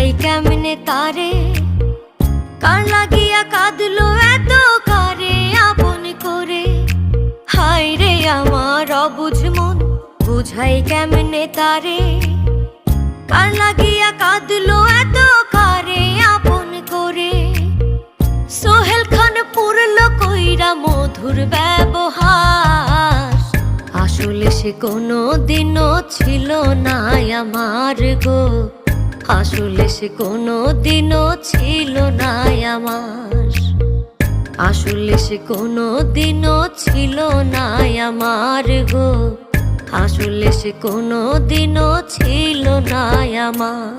বুঝাই কেমনে তারে, কার লাগিয়া কাঁদলো এত কারে আপন করে। হায় রে আমার অবুঝ মন, বুঝাই কেমনে তারে, কার লাগিয়া কাঁদলো এত কারে আপন করে। সোহেল খান পুরলো কইরা মধুর ব্যবহার, আসলে সে কোনো দিনও ছিল না আমার গো, আসলে সে কোনো দিনও ছিল না আমার, আসলে সে কোনো দিনও ছিল না আমার গো, আসলে সে কোনো দিনও ছিল না আমার।